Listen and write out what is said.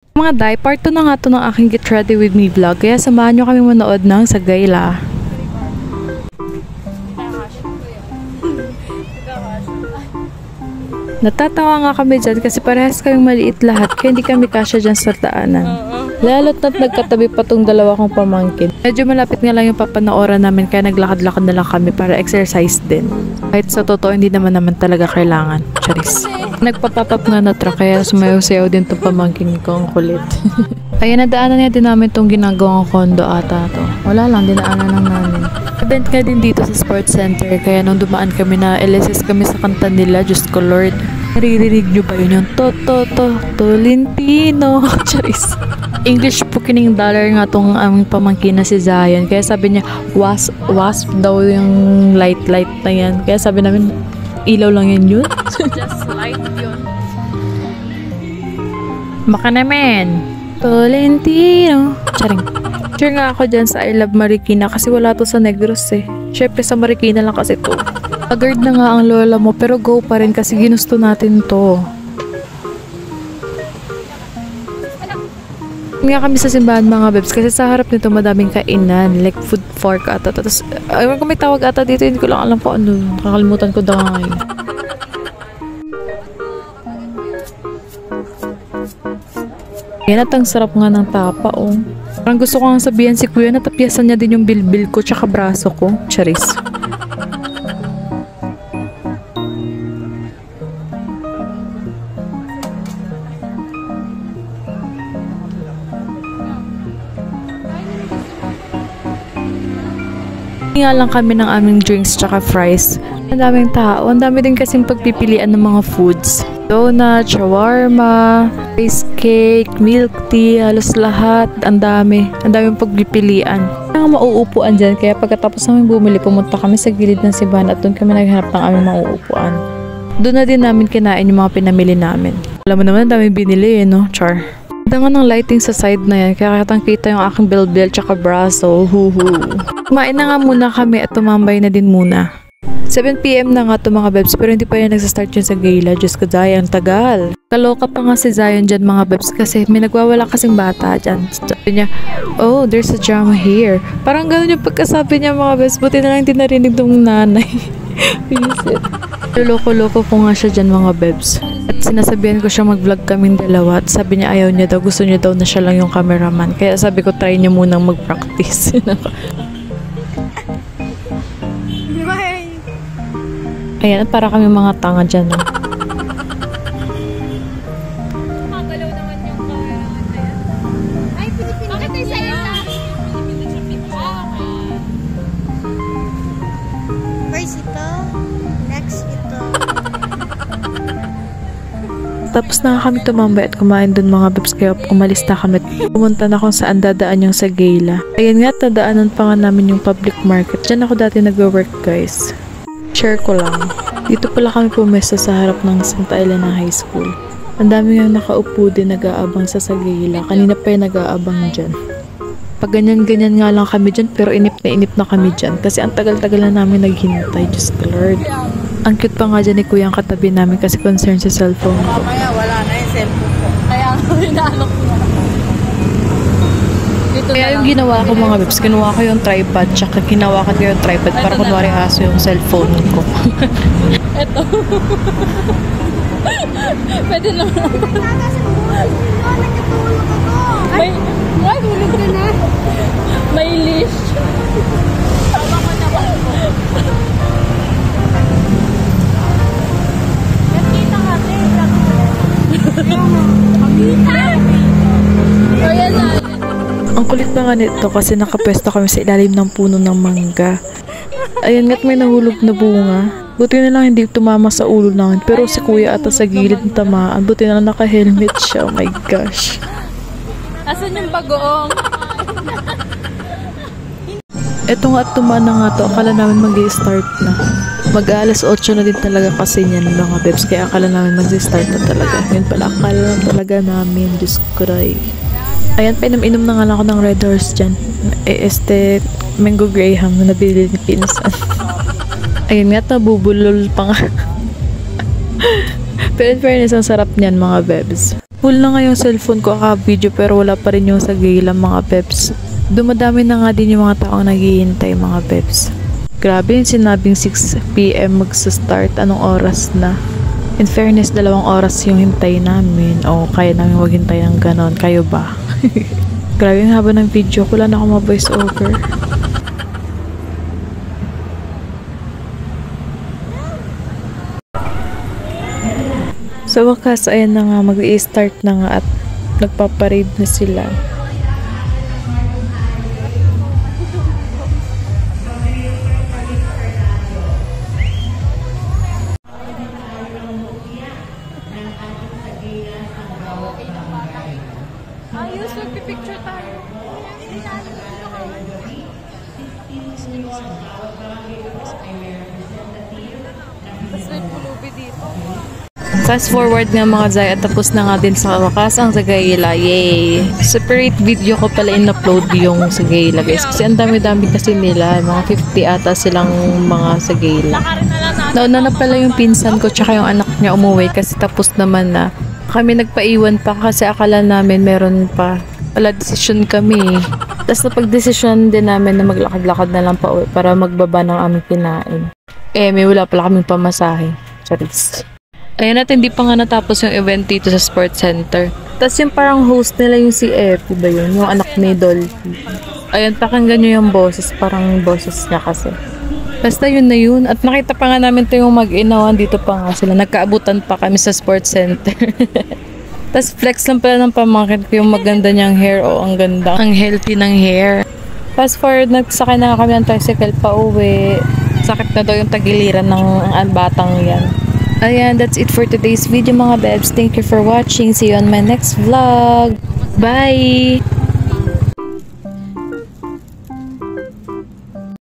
Mga day, part 2 na nga to ng aking Get Ready With Me vlog. Kaya samahan nyo kami manood ng Sagayla. Natatawa nga kami dyan kasi parehas kaming maliit lahat kaya hindi kami kasya dyan sa daanan. Lalo't na't nagkatabi pa tong dalawa kong pamangkin. Medyo malapit nga lang yung papanooran namin kaya naglakad-lakad na lang kami para exercise din. Kahit sa totoo hindi naman talaga kailangan. Charis. Nagpapapap nga na truck kaya sumayaw-sayaw din itong pamangkin ko, ang kulit. Ayan, nadaanan niya din namin itong ginagawang kondo ata to. Wala lang, dinaanan lang namin. Event nga din dito sa sports center kaya nung dumaan kami na LSS kami sa kanta nila, Diyos ko Lord. Naririnig nyo ba yun yung Tolentino? Charis. English po kining dollar nga tong aming pamangkin na si Zion. Kaya sabi niya, wasp daw yung light na yan. Kaya sabi namin, ilaw lang yan yun. Just light yun. Baka naman. Tolentino. Charing. Sure nga ako dyan sa I Love Marikina kasi wala to sa Negros eh. Syempre sa Marikina lang kasi to. Agard na nga ang lola mo pero go pa rin kasi ginusto natin to. Nga kami sa simbahan mga bebs kasi sa harap nito madaming kainan like food fork ata. Tapos ayun kung may tawag ata dito hindi ko lang alam kung ano. Nakakalimutan ko daw ngayon. Yan at ang sarap nga ng tapa oh. Parang gusto ko nga sabihan si kuya na tapyasan niya din yung bilbil ko tsaka braso ko. Charis. Nga lang kami ng aming drinks tsaka fries. Ang daming tao. Ang dami din kasing pagpipilian ng mga foods. Donut, shawarma, ice cake, milk tea, halos lahat. Ang dami. Ang daming pagpipilian. Ang mauupuan dyan. Kaya pagkatapos namin bumili, pumunta kami sa gilid ng simbahan at doon kami naghanap ng aming mauupuan. Doon na din namin kinain yung mga pinamili namin. Alam mo naman, ang daming binili no? Char. Ganda nga ng lighting sa side na yan, kaya kitang kita yung aking bilbil tsaka braso, Kumain na nga muna kami at tumambay na din muna. 7 PM na nga to mga bebs, pero hindi pa yan nagsastart yun sa gala. Diyos ko, Zion, tagal. Kaloka pa nga si Zion dyan mga bebs kasi may nagwawala kasing bata dyan. Sabi niya, oh, there's a drama here. Parang ganun yung pagkasabi niya mga bebs, buti na lang hindi narinig ng nanay. Visit. Loko-loko ko nga siya dyan mga bebs. At sinasabihan ko siya mag-vlog kaming dalawa at sabi niya ayaw niya daw, gusto niya daw na siya lang yung cameraman. Kaya sabi ko try niya munang mag-practice. Ayan, para kami mga tanga dyan. No? Makagalaw naman yung cameraman na yan. Ay, Pilipino. Bakit ay sa'yo na? Pilipino siya pizza. First ito. Next ito. Tapos na kami tumambay at kumain dun mga bebs kaya umalis na kami. Pumunta na kung saan dadaan yung Sagayla. Ayan nga, tadaanan pa nga namin yung public market. Diyan ako dati nag-work guys. Share ko lang. Dito pala kami pumesta sa harap ng Santa Elena High School. Ang dami nga nakaupo din nag-aabang sa Sagayla. Kanina pa yung nag-aabang dyan. Pag ganyan-ganyan nga lang kami dyan pero inip na kami dyan. Kasi ang tagal-tagal na namin naghintay. Diyos ko Lord. Ang cute pa nga dyan ni kuya ang katabi namin kasi concerned sa cellphone ko. Mamaya wala na yung cellphone ko. Kaya hinaalok ko. Kaya yung ginawa ko mga bebs, kinuha ko yung tripod tsaka ginawakan ko yung tripod para kunwari aso yung cellphone ko. Eto. Pwede naman. May hulog ka na. May leash. Tama ko naman po. Nakita ka, Makita! O yan na. Ang kulit na nga nito kasi nakapwesto kami sa ilalim ng puno ng mangga. Ayan nga't may nahulog na bunga. Buti na lang hindi tumama sa ulo namin. Pero si kuya ata sa gilid ng tamaan. Buti na lang naka-helmet siya. Oh my gosh. Asan yung bagoong? Eto nga at tumaan na nga to. Akala namin mag-i-start na. Mag-alas 8 na din talaga kasi niyan mga bebs. Kaya akala namin mag-i-start na talaga. Yun pala akala lang talaga namin. Diyos ko ray. Ayan, pinaminom na nga lang ako ng Red Horse dyan. Mango Graham na nabili ni Pinsan. Ayun nga, nabubulol pa nga. Pero in fairness, ang sarap niyan mga bebs. Full na nga yung cellphone ko video pero wala pa rin yung Sagayla mga peps. Dumadami na nga din yung mga taong naghihintay mga peps. Grabe yung sinabing 6 PM magsa-start. Anong oras na? In fairness, 2 oras yung hintay namin. O kaya namin maghintay ng ganon. Kayo ba? Grabe yung haba ng video. Wala na akong ma-voice over. Sa wakas, ayan na nga, mag-i-start na nga at nagpaparade na sila. Ayos, magpipicture tayo. Tapos may pulubi dito. Fast forward nga mga Zay at tapos na nga din sa wakas ang Sagayla. Yay! Separate video ko pala in-upload yung Sagayla guys. Kasi ang dami-dami kasi nila. Mga 50 ata silang mga Sagayla. Nauna na pala yung pinsan ko tsaka yung anak niya umuwi kasi tapos naman na. Kami nagpaiwan pa kasi akala namin meron pa. Wala decision kami. Tapos napag-desisyon din namin na maglakad-lakad na lang pa uwi para magbaba ng aming kinain. May wala pala kaming pamasahe. Charis. Ayun at hindi pa nga natapos yung event dito sa sports center. Tapos yung parang host nila yung si Epi ba yun? Yung anak ni Dolphy. Ayun, pakinggan nyo yung boses. Parang boses niya kasi. Basta yun na yun. At nakita pa nga namin ito yung mag-inawan. Dito pa nga sila. Nagkaabutan pa kami sa sports center. Tapos flex lang pala ng pamangkin ko yung maganda niyang hair. O, ang ganda. Ang healthy ng hair. Fast forward, nagsakay na kami ng tricycle pa uwi. Sakit na daw yung tagiliran ng batang yan. Ayan, that's it for today's video mga bebs. Thank you for watching. See you on my next vlog. Bye!